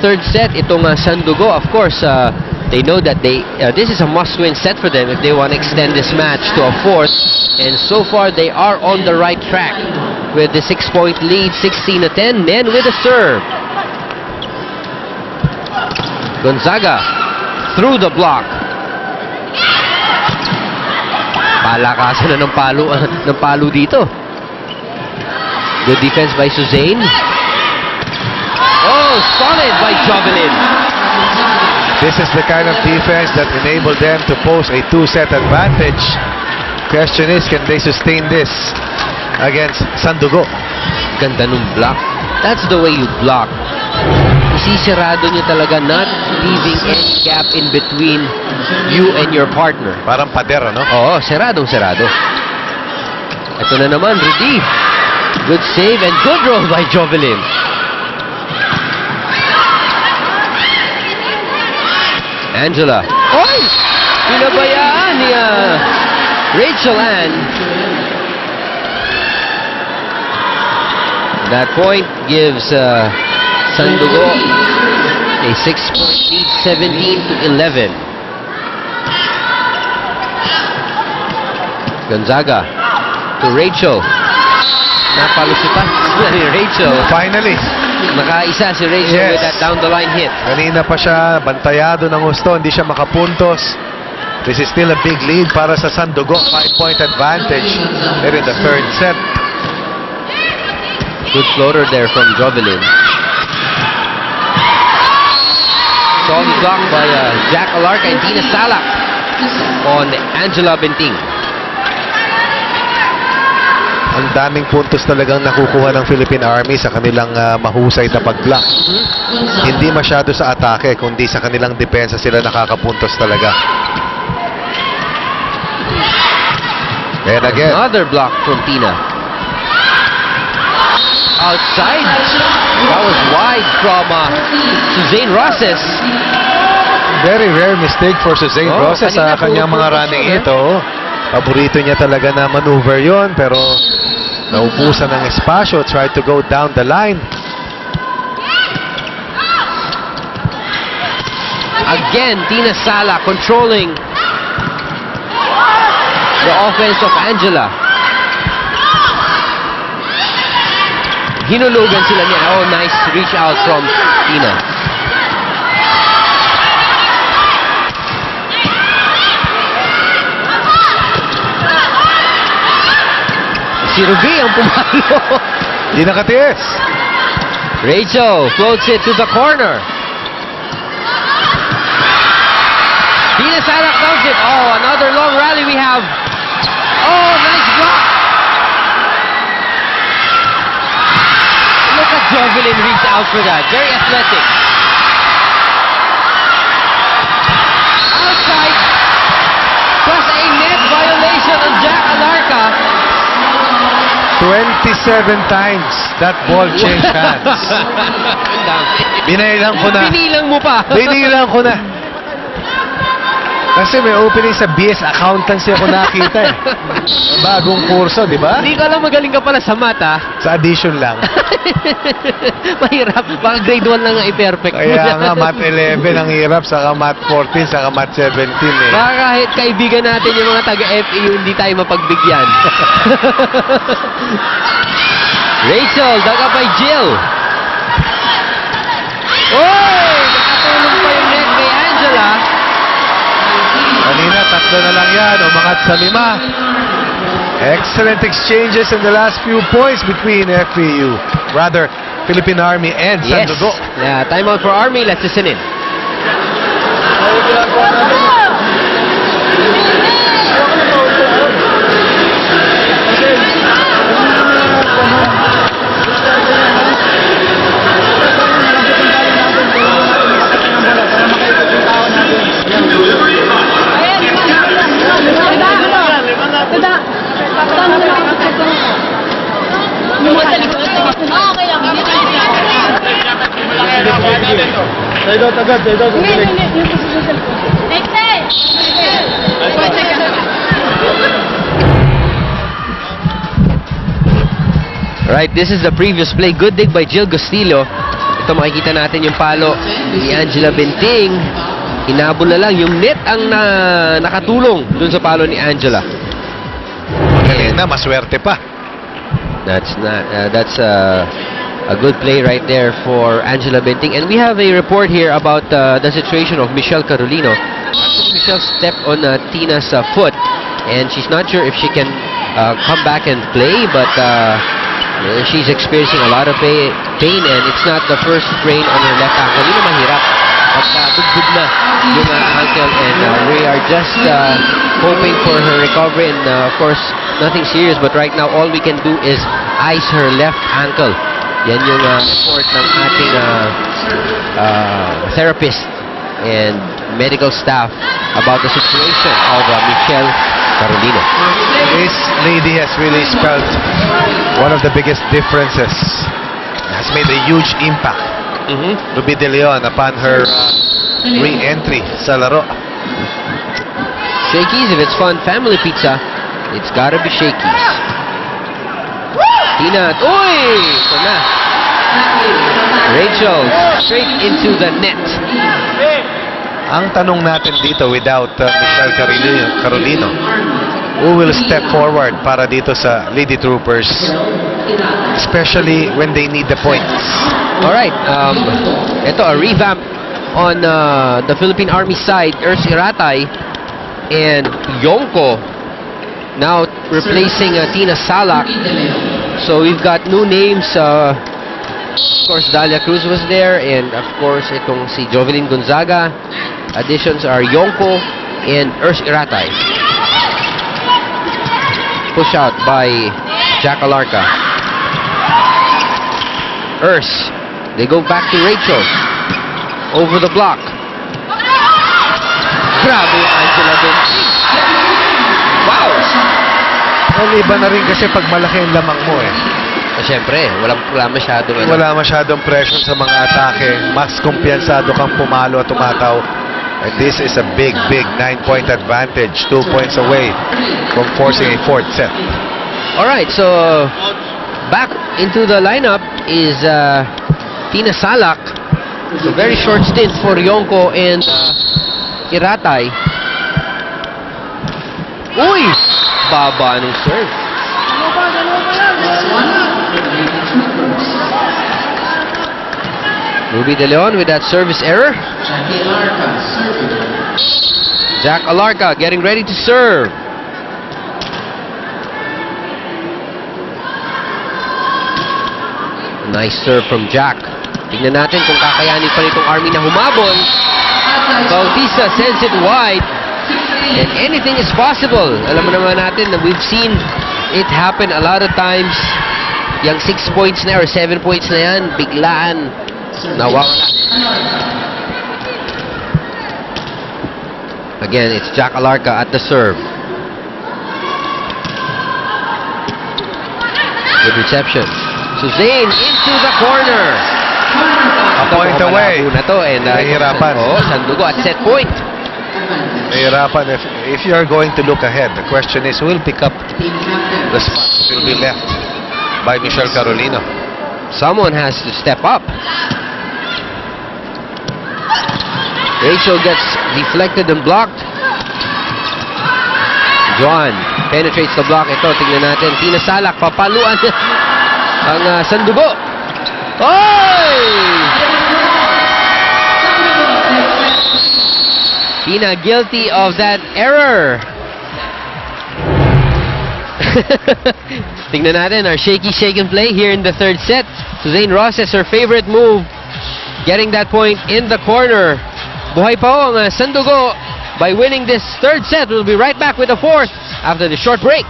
third set, itong Sandugo, of course, they know that this is a must-win set for them if they want to extend this match to a fourth. And so far, they are on the right track with the 6-point lead, 16-10. Men with a serve. Gonzaga through the block. Palakasan na ng palo dito. Good defense by Suzanne. Oh, solid by Jovelin. This is the kind of defense that enabled them to post a 2-set advantage. Question is, can they sustain this against Sandugo? Ganda nung block. That's the way you block. Isisirado niyo talaga, not leaving any gap in between you and your partner. Parang pader, no? Oo, siradong-sirado. Ito na naman, Rudy. Good save and good roll by Jovelin. Angela. Oy! Pinabayaan ni Rachel Ann. That point gives Sandugo a 6-point lead, 17-11. Gonzaga to Rachel. Napalusipan ni Rachel. Finally. Nakaisa si Rachel with that down-the-line hit. Kanina pa siya, bantayado ng gusto, hindi siya makapuntos. This is still a big lead para sa Sandugo. 5-point advantage there in the third set. Good floater there from Jovelin. Solid block by Jack Alarca and Dina Salak on Angela Benting. Ang daming puntos talagang nakukuha ng Philippine Army sa kanilang mahusay na pag-block. Hindi masyado sa atake, kundi sa kanilang depensa sila nakakapuntos talaga. And again, another block from Tina. Outside. That was wide from Suzanne Roses. Very rare mistake for Suzanne Roses sa kanyang mga running ito. Paborito niya talaga na maneuver yon, pero naubusan ng espasyo. Tried to go down the line. Again, Tina Sala controlling the offense of Angela. Hinulugan sila niya. Oh, nice reach out from Tina. Si Ruby ang pumalo. Di nakatiis. Rachel floats it to the corner. Tina Salak counts it. Oh, another long rally we have. Oh, nice block. Look at Jovelin reach out for that. Very athletic. Outside. Plus a net violation on Jack Alarca. 27 times that ball changed hands. Binilang ko na. Binilang mo pa. Binilang ko na. Kasi may opening sa BS Accountancy ako nakita eh. Bagong kurso, di ba? Hindi ka lang magaling ka pala sa math, ha? Sa addition lang. Mahirap. Baka grade 1 lang ang i-perfect mo. Kaya nga, math 11 ang hirap, saka math 14, saka math 17 eh. Baka kahit kaibigan natin yung mga taga-FEU, hindi tayo mapagbigyan. Rachel, daga by Jill. Oh! Nakatulong pa yung net kay Angela. Kanina, 3 na lang yan, umangat sa 5. Excellent exchanges in the last few points between FEU. Rather, Philippine Army and Sandugo. Yeah, timeout for Army. Let's listen in. Side out agad, side out. Right, this is the previous play. Good dig by Jill Castillo. Ito Ito makikita natin yung palo ni Angela Benting. Hinabol na lang. Yung net ang nakatulong dun sa palo ni Angela. Magaling na, maswerte pa. That's a good play right there for Angela Benting. And we have a report here about the situation of Michelle Carolino. Actually, Michelle stepped on Tina's foot, and she's not sure if she can come back and play, but she's experiencing a lot of pain, and it's not the first sprain on her left ankle. Hindi na mahirap. Bugbog na yung ankle, and we are just hoping for her recovery, and of course, nothing serious, but right now, all we can do is ice her left ankle. Yan yung report ng ating therapist and medical staff about the situation of Michelle Carolino. This lady has really spelled one of the biggest differences. Has made a huge impact. Ruby De Leon upon her re-entry sa laro. Shakey's, if it's fun family pizza, it's gotta be Shakey's. Tina, uy! Ito na. Rachel, straight into the net. Ang tanong natin dito, without Michelle Carolino, who will step forward para dito sa Lady Troopers, especially when they need the points? Alright, ito a revamp on the Philippine Army side. Ers Iratay and Yonko now replacing Tina Salak. So we've got new names. Of course, Dalia Cruz was there, and of course, itong si Jovelyn Gonzaga. Additions are Yonko and Ers Iratay. Push out by Jack Alarca. Ers. They go back to Rachel. Over the block. Grabe, Angela Benting. Wow! Well, iba na rin kasi pag malaki ang lamang mo eh. Siyempre, wala masyadong Wala masyadong pressure sa mga atake. Mas kumpiyansado kang pumalo at tumataw. And this is a big 9-point advantage. 2 points away from forcing a fourth set. Alright, so back into the lineup is Tina Salak. A very short stint for Yonko and Iratay. Uy! Baba ng serve. Ruby De Leon with that service error. Jack Alarca getting ready to serve. Nice serve from Jack. Tignan natin kung kakayanin pa nitong Army na humabol. Bautista sends it wide. And anything is possible. Alam mo naman natin na we've seen it happen a lot of times. Yung 6 points na or 7 points na yan, biglaan nawawala. Again, it's Jack Alarca at the serve. Good reception. Suzanne into the corner. A point away. Na to, and Nahihirapan. Sandugo at set point. Nahihirapan. If you are going to look ahead, the question is who will pick up the spot that will be left by Michelle Carolino? Someone has to step up. Rachel gets deflected and blocked. Joan penetrates the block. Ito, tingnan natin. Tina Salak, papaluan ang Sandugo. Oy! Tina guilty of that error. Tingnan natin our shaky shake and play here in the third set. Suzanne Rosas, her favorite move, getting that point in the corner. Buhay pa ang Sandugo by winning this third set. We'll be right back with the fourth after the short break.